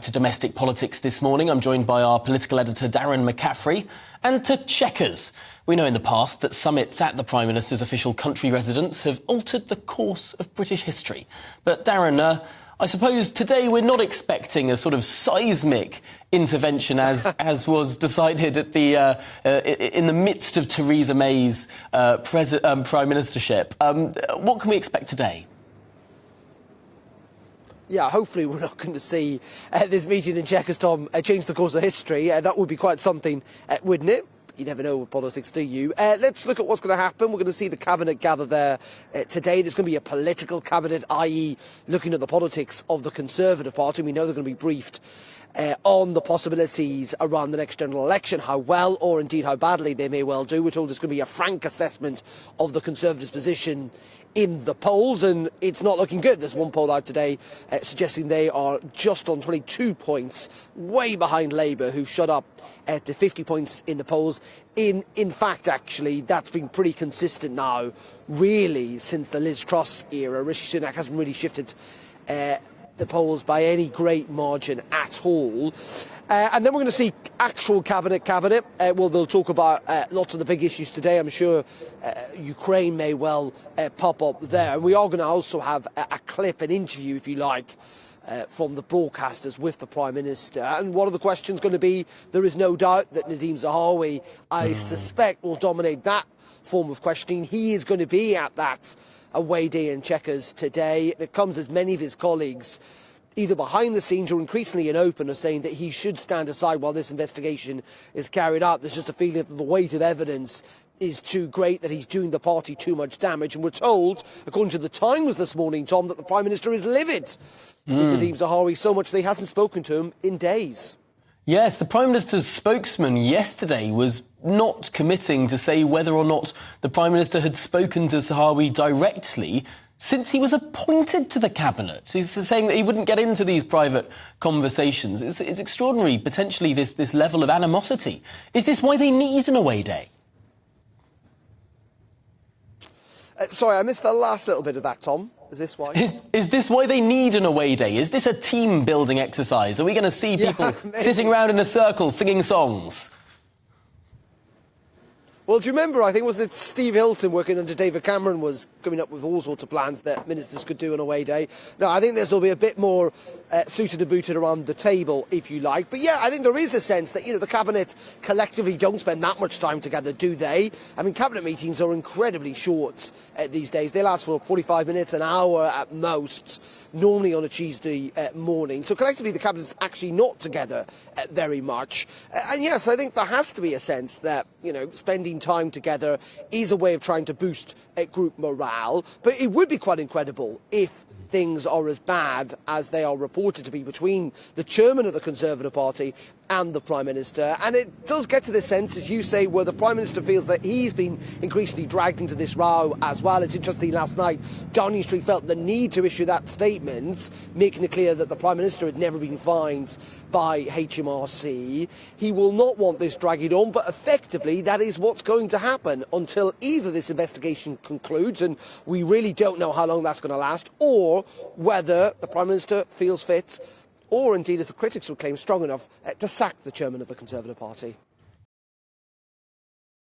to domestic politics this morning. I'm joined by our political editor, Darren McCaffrey, and to Chequers. We know in the past that summits at the Prime Minister's official country residence have altered the course of British history. But Darren, I suppose today we're not expecting a sort of seismic intervention as was decided at the in the midst of Theresa May's prime ministership. What can we expect today? Yeah, hopefully we're not going to see this meeting in Chequers, Tom, change the course of history. That would be quite something, wouldn't it? You never know with politics, do you? Let's look at what's going to happen. We're going to see the cabinet gather there today. There's going to be a political cabinet, i.e. looking at the politics of the Conservative Party. We know they're going to be briefed on the possibilities around the next general election, how well or indeed how badly they may well do. We're told there's going to be a frank assessment of the Conservatives' position in the polls, and it's not looking good. There's one poll out today suggesting they are just on 22 points, way behind Labour, who shot up to 50 points in the polls. In fact, actually, that's been pretty consistent now, really, since the Liz Truss era. Rishi Sunak hasn't really shifted the polls by any great margin at all. And then we're going to see actual cabinet. Well, they'll talk about lots of the big issues today. I'm sure Ukraine may well pop up there. And we are going to also have a clip, an interview, if you like, from the broadcasters with the Prime Minister. And one of the questions going to be, there is no doubt that Nadhim Zahawi, I suspect, will dominate that form of questioning. He is going to be at that away day in Chequers today. It comes as many of his colleagues, either behind the scenes or increasingly in open, are saying that he should stand aside while this investigation is carried out. There's just a feeling that the weight of evidence is too great, that he's doing the party too much damage. And we're told, according to the Times this morning, Tom, that the Prime Minister is livid with Nadhim Zahawi, so much that he hasn't spoken to him in days. Yes, the Prime Minister's spokesman yesterday was not committing to say whether or not the Prime Minister had spoken to Zahawi directly since he was appointed to the cabinet. He's saying that he wouldn't get into these private conversations. It's extraordinary, potentially, this level of animosity. Is this why they need an away day? Sorry, I missed the last little bit of that, Tom. Is this why? Is this why they need an away day? Is this a team-building exercise? Are we going to see people sitting around in a circle singing songs? Well, do you remember, I think, wasn't it Steve Hilton working under David Cameron was coming up with all sorts of plans that ministers could do on away day? No, I think this will be a bit more suited and booted around the table, if you like. But yeah, I think there is a sense that, the cabinet collectively don't spend that much time together, do they? I mean, cabinet meetings are incredibly short these days. They last for 45 minutes, an hour at most, normally on a Tuesday morning. So collectively, the cabinet's actually not together very much. And yes, I think there has to be a sense that, spending time together is a way of trying to boost group morale. But it would be quite incredible if things are as bad as they are reported to be between the chairman of the Conservative Party and the Prime Minister. And it does get to this sense, as you say, where the Prime Minister feels that he's been increasingly dragged into this row as well. It's interesting, last night, Downing Street felt the need to issue that statement, making it clear that the Prime Minister had never been fined by HMRC. He will not want this dragging on, but effectively that is what's going to happen until either this investigation concludes, and we really don't know how long that's going to last, or whether the Prime Minister feels fit, or indeed, as the critics would claim, strong enough to sack the chairman of the Conservative Party.